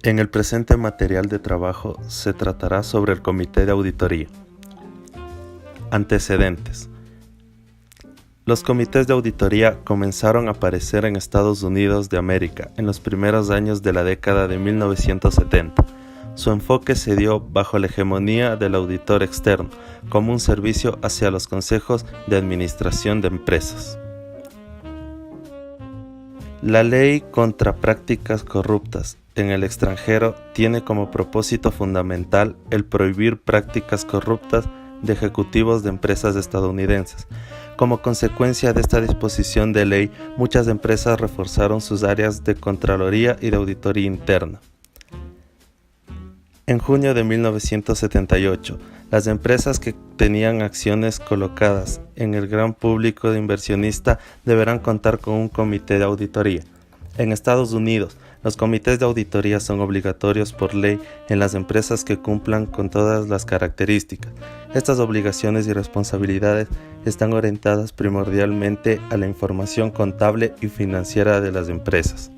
En el presente material de trabajo se tratará sobre el Comité de Auditoría. Antecedentes. Los comités de auditoría comenzaron a aparecer en Estados Unidos de América en los primeros años de la década de 1970. Su enfoque se dio bajo la hegemonía del auditor externo, como un servicio hacia los consejos de administración de empresas. La ley contra prácticas corruptas en el extranjero tiene como propósito fundamental el prohibir prácticas corruptas de ejecutivos de empresas estadounidenses. Como consecuencia de esta disposición de ley, muchas empresas reforzaron sus áreas de Contraloría y de Auditoría Interna. En junio de 1978, las empresas que tenían acciones colocadas en el gran público de inversionista deberán contar con un comité de auditoría. En Estados Unidos, los comités de auditoría son obligatorios por ley en las empresas que cumplan con todas las características. Estas obligaciones y responsabilidades están orientadas primordialmente a la información contable y financiera de las empresas.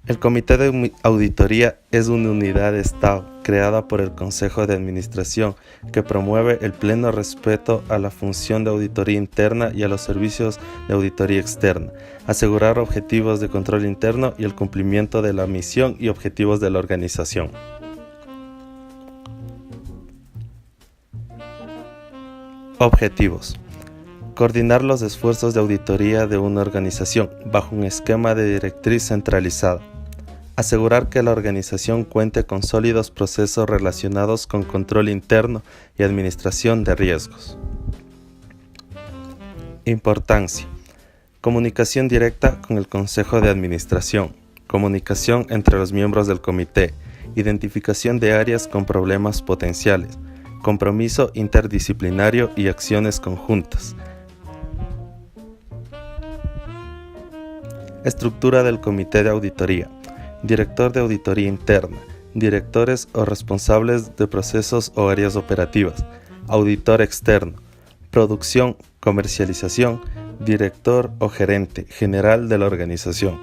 El Comité de Auditoría es una unidad de Estado creada por el Consejo de Administración que promueve el pleno respeto a la función de auditoría interna y a los servicios de auditoría externa, asegurar objetivos de control interno y el cumplimiento de la misión y objetivos de la organización. Objetivos. Coordinar los esfuerzos de auditoría de una organización bajo un esquema de directriz centralizada. Asegurar que la organización cuente con sólidos procesos relacionados con control interno y administración de riesgos. Importancia. Comunicación directa con el Consejo de Administración. Comunicación entre los miembros del comité. Identificación de áreas con problemas potenciales. Compromiso interdisciplinario y acciones conjuntas. Estructura del Comité de Auditoría. Director de Auditoría Interna, directores o responsables de procesos o áreas operativas, auditor externo, producción, comercialización, director o gerente general de la organización.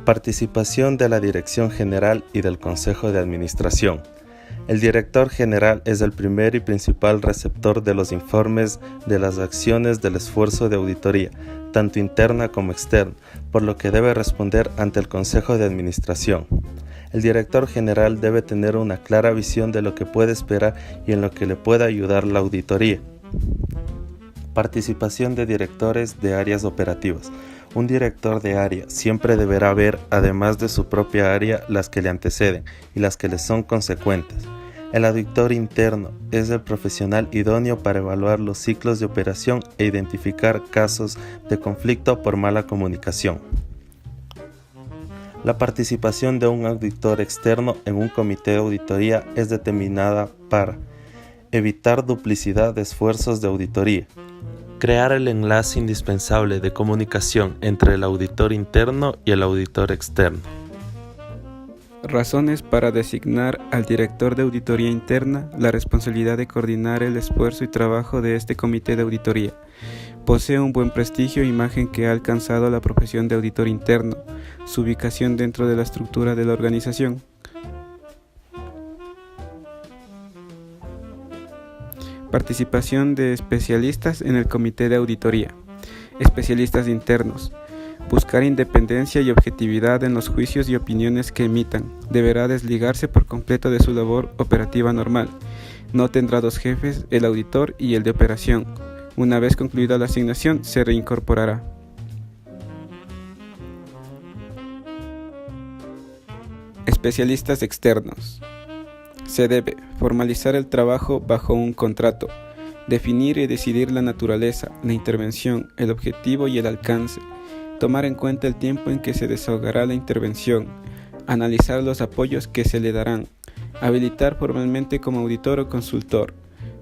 Participación de la Dirección General y del Consejo de Administración. El director general es el primer y principal receptor de los informes de las acciones del esfuerzo de auditoría, tanto interna como externa, por lo que debe responder ante el Consejo de Administración. El director general debe tener una clara visión de lo que puede esperar y en lo que le pueda ayudar la auditoría. Participación de directores de áreas operativas. Un director de área siempre deberá ver, además de su propia área, las que le anteceden y las que le son consecuentes. El auditor interno es el profesional idóneo para evaluar los ciclos de operación e identificar casos de conflicto por mala comunicación. La participación de un auditor externo en un comité de auditoría es determinada para evitar duplicidad de esfuerzos de auditoría, crear el enlace indispensable de comunicación entre el auditor interno y el auditor externo. Razones para designar al director de auditoría interna la responsabilidad de coordinar el esfuerzo y trabajo de este comité de auditoría. Posee un buen prestigio e imagen que ha alcanzado la profesión de auditor interno, su ubicación dentro de la estructura de la organización. Participación de especialistas en el comité de auditoría. Especialistas internos. Buscar independencia y objetividad en los juicios y opiniones que emitan. Deberá desligarse por completo de su labor operativa normal. No tendrá dos jefes, el auditor y el de operación. Una vez concluida la asignación, se reincorporará. Especialistas externos. Se debe formalizar el trabajo bajo un contrato, definir y decidir la naturaleza, la intervención, el objetivo y el alcance, tomar en cuenta el tiempo en que se desahogará la intervención, analizar los apoyos que se le darán, habilitar formalmente como auditor o consultor,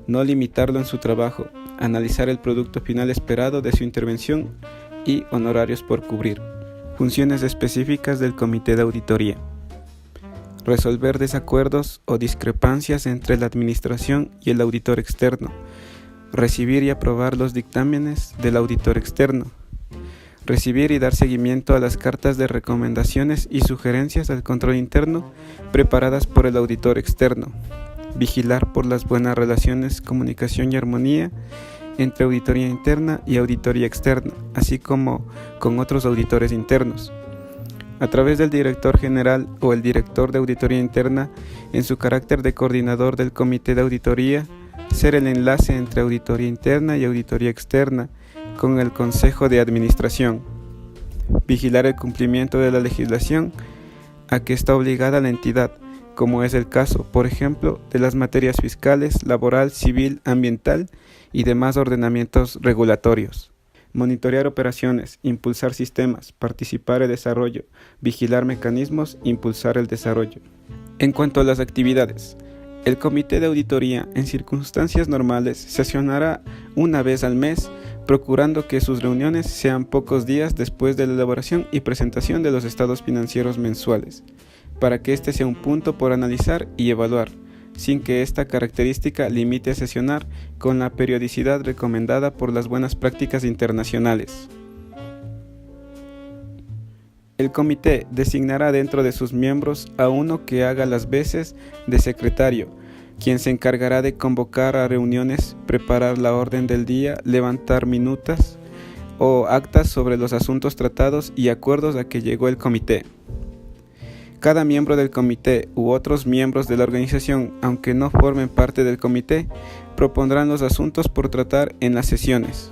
no limitarlo en su trabajo, analizar el producto final esperado de su intervención y honorarios por cubrir. Funciones específicas del comité de auditoría. Resolver desacuerdos o discrepancias entre la administración y el auditor externo. Recibir y aprobar los dictámenes del auditor externo. recibir y dar seguimiento a las cartas de recomendaciones y sugerencias al control interno preparadas por el auditor externo, vigilar por las buenas relaciones, comunicación y armonía entre auditoría interna y auditoría externa, así como con otros auditores internos. A través del director general o el director de auditoría interna, en su carácter de coordinador del comité de auditoría, ser el enlace entre auditoría interna y auditoría externa con el consejo de administración. Vigilar el cumplimiento de la legislación a que está obligada la entidad, como es el caso, por ejemplo, de las materias fiscales, laboral, civil, ambiental y demás ordenamientos regulatorios. Monitorear operaciones, impulsar sistemas, participar en el desarrollo, vigilar mecanismos, impulsar el desarrollo. En cuanto a las actividades, el comité de auditoría en circunstancias normales sesionará una vez al mes, procurando que sus reuniones sean pocos días después de la elaboración y presentación de los estados financieros mensuales, para que este sea un punto por analizar y evaluar, sin que esta característica limite a sesionar con la periodicidad recomendada por las buenas prácticas internacionales. El comité designará dentro de sus miembros a uno que haga las veces de secretario, quien se encargará de convocar a reuniones, preparar la orden del día, levantar minutas o actas sobre los asuntos tratados y acuerdos a que llegó el comité. Cada miembro del comité u otros miembros de la organización, aunque no formen parte del comité, propondrán los asuntos por tratar en las sesiones.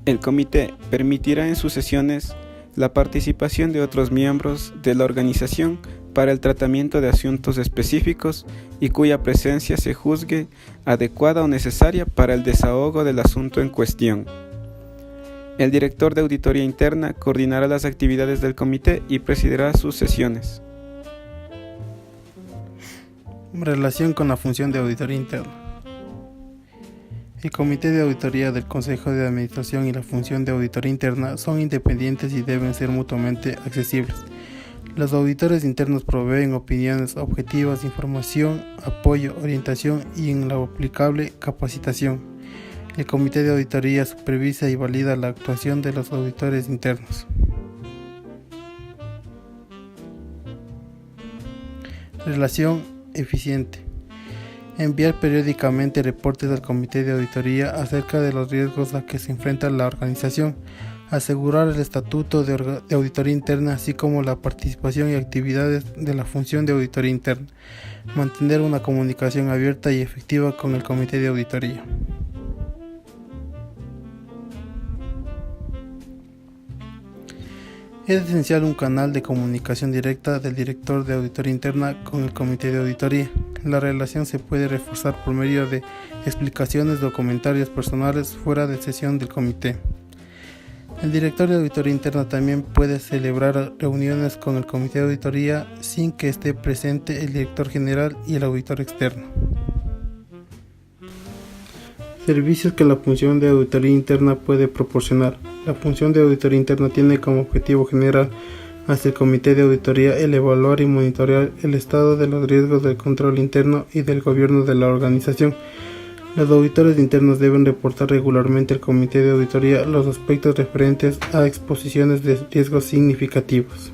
El comité permitirá en sus sesiones la participación de otros miembros de la organización para el tratamiento de asuntos específicos y cuya presencia se juzgue adecuada o necesaria para el desahogo del asunto en cuestión. El director de auditoría interna coordinará las actividades del comité y presidirá sus sesiones. Relación con la función de auditoría interna. El comité de auditoría del Consejo de Administración y la función de auditoría interna son independientes y deben ser mutuamente accesibles. Los auditores internos proveen opiniones objetivas, información, apoyo, orientación y, en lo aplicable, capacitación. El comité de auditoría supervisa y valida la actuación de los auditores internos. Relación eficiente. Enviar periódicamente reportes al comité de auditoría acerca de los riesgos a que se enfrenta la organización, asegurar el estatuto de auditoría interna, así como la participación y actividades de la función de auditoría interna, mantener una comunicación abierta y efectiva con el comité de auditoría. Es esencial un canal de comunicación directa del director de auditoría interna con el comité de auditoría. La relación se puede reforzar por medio de explicaciones o comentarios personales fuera de sesión del comité. El director de auditoría interna también puede celebrar reuniones con el comité de auditoría sin que esté presente el director general y el auditor externo. Servicios que la función de auditoría interna puede proporcionar. La función de auditoría interna tiene como objetivo general hacia el comité de auditoría el evaluar y monitorear el estado de los riesgos del control interno y del gobierno de la organización. Los auditores internos deben reportar regularmente al comité de auditoría los aspectos referentes a exposiciones de riesgos significativos.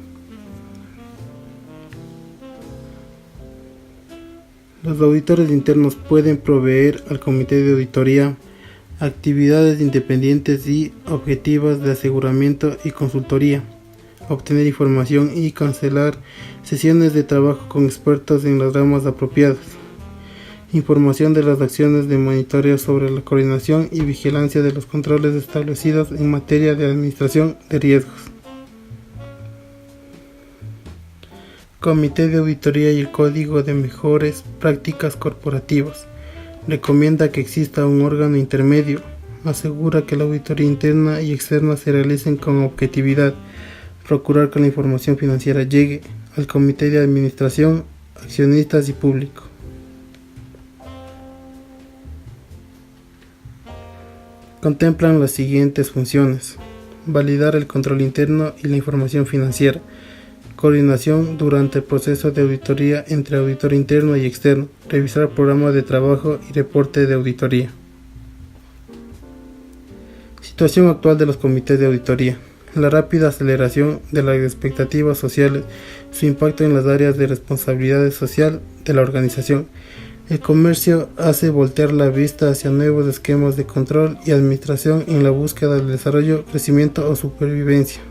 Los auditores internos pueden proveer al comité de auditoría actividades independientes y objetivas de aseguramiento y consultoría, obtener información y cancelar sesiones de trabajo con expertos en las ramas apropiadas, información de las acciones de monitoreo sobre la coordinación y vigilancia de los controles establecidos en materia de administración de riesgos. Comité de Auditoría y el Código de Mejores Prácticas Corporativas. Recomienda que exista un órgano intermedio. Asegura que la auditoría interna y externa se realicen con objetividad. Procurar que la información financiera llegue al comité de administración, accionistas y público. Contemplan las siguientes funciones: validar el control interno y la información financiera, coordinación durante el proceso de auditoría entre auditor interno y externo, revisar programas de trabajo y reporte de auditoría. Situación actual de los comités de auditoría. La rápida aceleración de las expectativas sociales, su impacto en las áreas de responsabilidad social de la organización. El comercio hace voltear la vista hacia nuevos esquemas de control y administración en la búsqueda del desarrollo, crecimiento o supervivencia.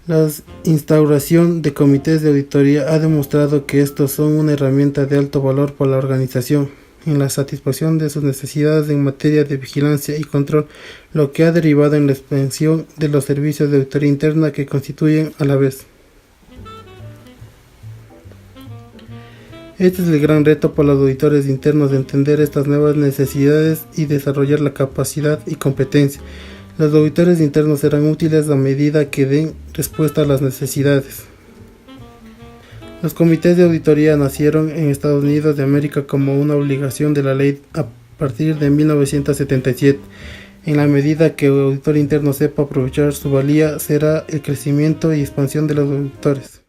La instauración de comités de auditoría ha demostrado que estos son una herramienta de alto valor para la organización en la satisfacción de sus necesidades en materia de vigilancia y control, lo que ha derivado en la expansión de los servicios de auditoría interna que constituyen a la vez. Este es el gran reto para los auditores internos de entender estas nuevas necesidades y desarrollar la capacidad y competencia. Los auditores internos serán útiles a medida que den respuesta a las necesidades. Los comités de auditoría nacieron en Estados Unidos de América como una obligación de la ley a partir de 1977. En la medida que el auditor interno sepa aprovechar su valía, será el crecimiento y expansión de los auditores.